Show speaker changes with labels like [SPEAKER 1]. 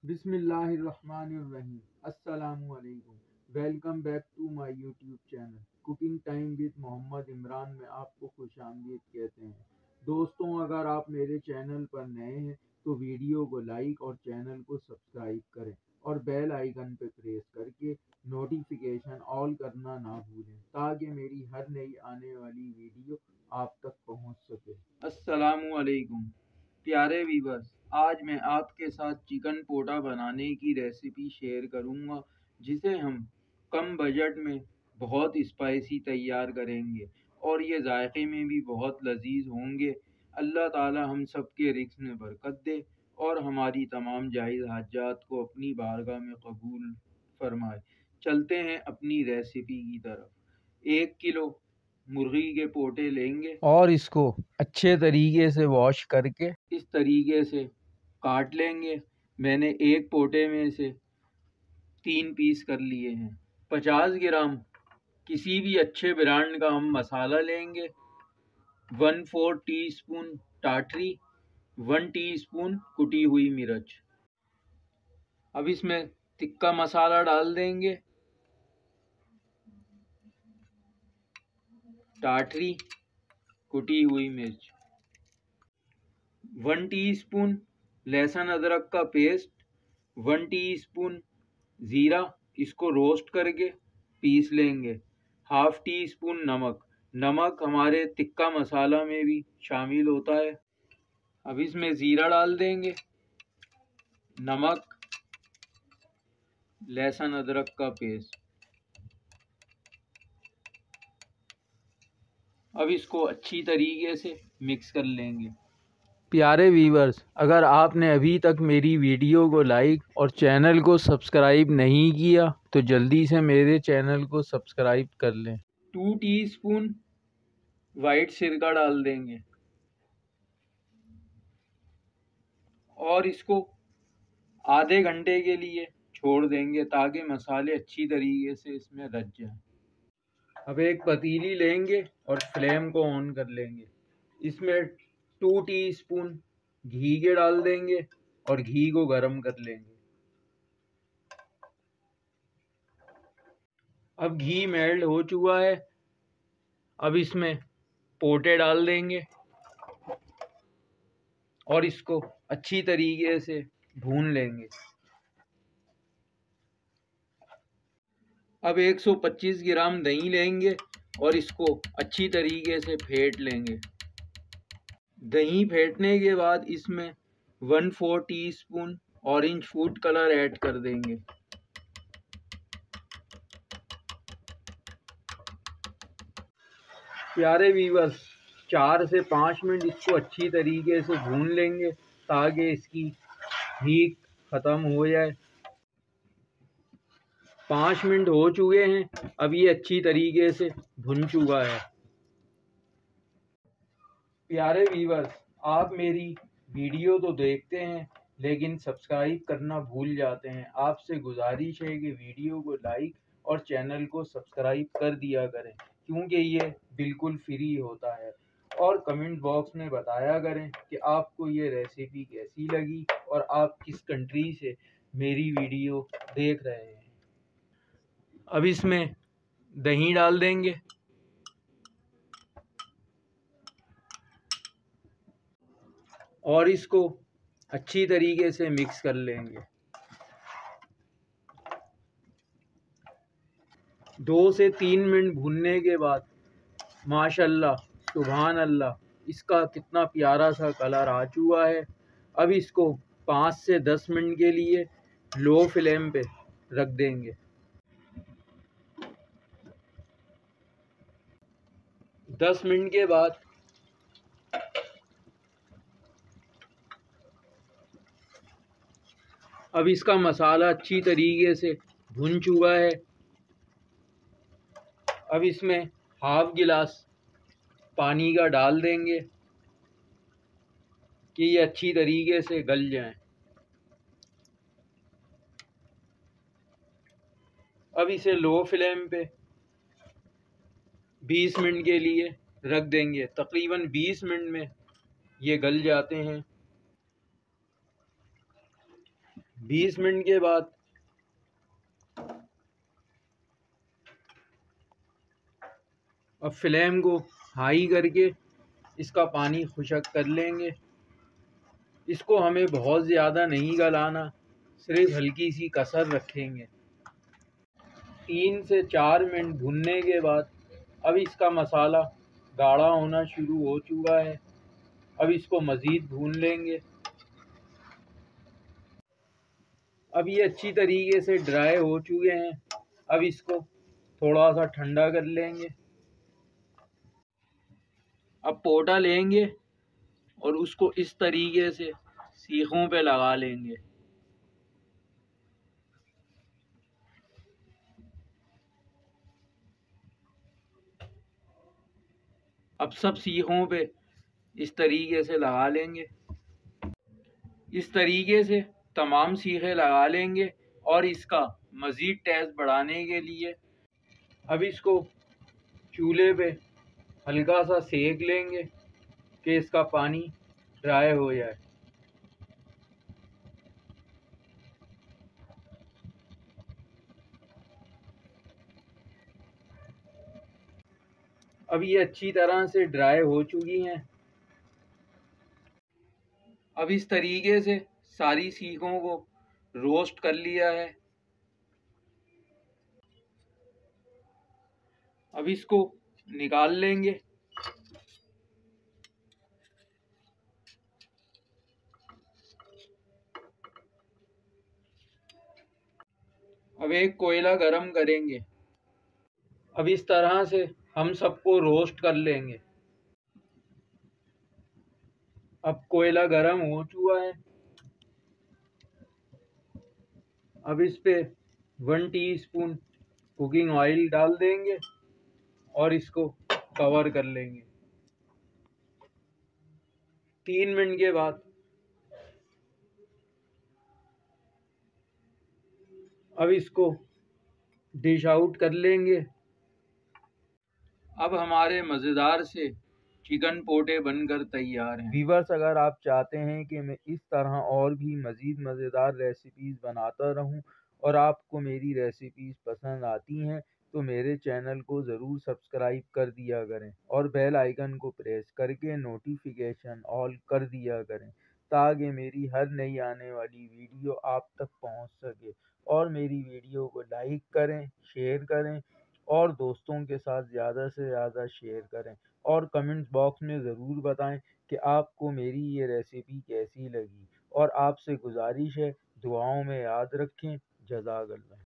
[SPEAKER 1] बिस्मिल्लाहिर्रहमानिर्रहीम। अस्सलामुअलैकुम। Welcome back to my YouTube channel cooking time with Mohammad Imran में आपको खुशामदीद कहते हैं। दोस्तों, अगर आप मेरे चैनल पर नए हैं तो वीडियो को लाइक और चैनल को सब्सक्राइब करें और बेल आइकन पर प्रेस करके नोटिफिकेशन ऑल करना ना भूलें ताकि मेरी हर नई आने वाली वीडियो आप तक पहुंच सके। अस्सलामुअलैकुम प्यारे वीवर्स, आज मैं आपके साथ चिकन पोटा बनाने की रेसिपी शेयर करूंगा, जिसे हम कम बजट में बहुत स्पाइसी तैयार करेंगे और ये जायके में भी बहुत लजीज होंगे। अल्लाह ताला हम सब के रिज़्क़ में बरकत दे और हमारी तमाम जायज़ हाजात को अपनी बारगाह में कबूल फरमाए। चलते हैं अपनी रेसिपी की तरफ। 1 किलो मुर्गी के पोटे लेंगे और इसको अच्छे तरीके से वॉश करके इस तरीके से काट लेंगे। मैंने एक पोटे में से 3 पीस कर लिए हैं। 50 ग्राम किसी भी अच्छे ब्रांड का हम मसाला लेंगे। 1/4 टीस्पून टाटरी, 1 टीस्पून कुटी हुई मिर्च। अब इसमें तिक्का मसाला डाल देंगे। टाटरी, कुटी हुई मिर्च, 1 टीस्पून लहसुन अदरक का पेस्ट, 1 टीस्पून ज़ीरा, इसको रोस्ट करके पीस लेंगे। 1/2 टीस्पून नमक। नमक हमारे तिक्का मसाला में भी शामिल होता है। अब इसमें ज़ीरा डाल देंगे, नमक, लहसुन अदरक का पेस्ट। अब इसको अच्छी तरीके से मिक्स कर लेंगे। प्यारे व्यूअर्स, अगर आपने अभी तक मेरी वीडियो को लाइक और चैनल को सब्सक्राइब नहीं किया तो जल्दी से मेरे चैनल को सब्सक्राइब कर लें। 2 टीस्पून वाइट सिरका डाल देंगे और इसको आधे घंटे के लिए छोड़ देंगे ताकि मसाले अच्छी तरीके से इसमें रच जाएं। अब एक पतीली लेंगे और फ्लेम को ऑन कर लेंगे। इसमें 2 टीस्पून घी के डाल देंगे और घी को गरम कर लेंगे। अब घी मेल्ट हो चुका है। अब इसमें पोटे डाल देंगे और इसको अच्छी तरीके से भून लेंगे। अब 125 ग्राम दही लेंगे और इसको अच्छी तरीके से फेंट लेंगे। दही फेंटने के बाद इसमें 1/4 teaspoon orange food colour add कर देंगे। प्यारे व्यूअर्स, 4 से 5 मिनट इसको अच्छी तरीके से भून लेंगे ताकि इसकी हीट ख़त्म हो जाए। 5 मिनट हो चुके हैं। अब ये अच्छी तरीके से भुन चुका है। प्यारे व्यूअर्स, आप मेरी वीडियो तो देखते हैं लेकिन सब्सक्राइब करना भूल जाते हैं। आपसे गुजारिश है कि वीडियो को लाइक और चैनल को सब्सक्राइब कर दिया करें, क्योंकि ये बिल्कुल फ्री होता है। और कमेंट बॉक्स में बताया करें कि आपको ये रेसिपी कैसी लगी और आप किस कंट्री से मेरी वीडियो देख रहे हैं। अब इसमें दही डाल देंगे और इसको अच्छी तरीके से मिक्स कर लेंगे। 2 से 3 मिनट भूनने के बाद माशाल्लाह सुभान अल्लाह, इसका कितना प्यारा सा कलर आ चुका है। अब इसको 5 से 10 मिनट के लिए लो फ्लेम पे रख देंगे। 10 मिनट के बाद अब इसका मसाला अच्छी तरीके से भुन चुका है। अब इसमें 1/2 गिलास पानी का डाल देंगे कि ये अच्छी तरीके से गल जाएं। अब इसे लो फ्लेम पे 20 मिनट के लिए रख देंगे। तकरीबन 20 मिनट में ये गल जाते हैं। 20 मिनट के बाद अब फ्लेम को हाई करके इसका पानी खुशक कर लेंगे। इसको हमें बहुत ज़्यादा नहीं गलाना, सिर्फ हल्की सी कसर रखेंगे। 3 से 4 मिनट भुनने के बाद अब इसका मसाला गाढ़ा होना शुरू हो चुका है। अब इसको मज़ीद भून लेंगे। अब ये अच्छी तरीके से ड्राई हो चुके हैं। अब इसको थोड़ा सा ठंडा कर लेंगे। अब पोटा लेंगे और उसको इस तरीके से सीखों पे लगा लेंगे। अब सब सीखों पे इस तरीके से लगा लेंगे। इस तरीके से तमाम सीखे लगा लेंगे और इसका मज़ीद टेस्ट बढ़ाने के लिए अब इसको चूल्हे पे हल्का सा सेक लेंगे कि इसका पानी ड्राई हो जाए। अब ये अच्छी तरह से ड्राई हो चुकी हैं। अब इस तरीके से सारी सीखों को रोस्ट कर लिया है। अब इसको निकाल लेंगे। अब एक कोयला गरम करेंगे। अब इस तरह से हम सबको रोस्ट कर लेंगे। अब कोयला गरम हो चुका है। अब इस पे 1 टीस्पून कुकिंग ऑयल डाल देंगे और इसको कवर कर लेंगे। 3 मिनट के बाद अब इसको डिश आउट कर लेंगे। अब हमारे मज़ेदार से चिकन पोटे बनकर तैयार हैं। व्यूअर्स, अगर आप चाहते हैं कि मैं इस तरह और भी मज़ीद मज़ेदार रेसिपीज़ बनाता रहूं और आपको मेरी रेसिपीज़ पसंद आती हैं तो मेरे चैनल को ज़रूर सब्सक्राइब कर दिया करें और बेल आइकन को प्रेस करके नोटिफिकेशन ऑल कर दिया करें ताकि मेरी हर नई आने वाली वीडियो आप तक पहुंच सके। और मेरी वीडियो को लाइक करें, शेयर करें और दोस्तों के साथ ज़्यादा से ज़्यादा शेयर करें और कमेंट्स बॉक्स में ज़रूर बताएं कि आपको मेरी ये रेसिपी कैसी लगी। और आपसे गुजारिश है, दुआओं में याद रखें। जज़ाकल्लाह।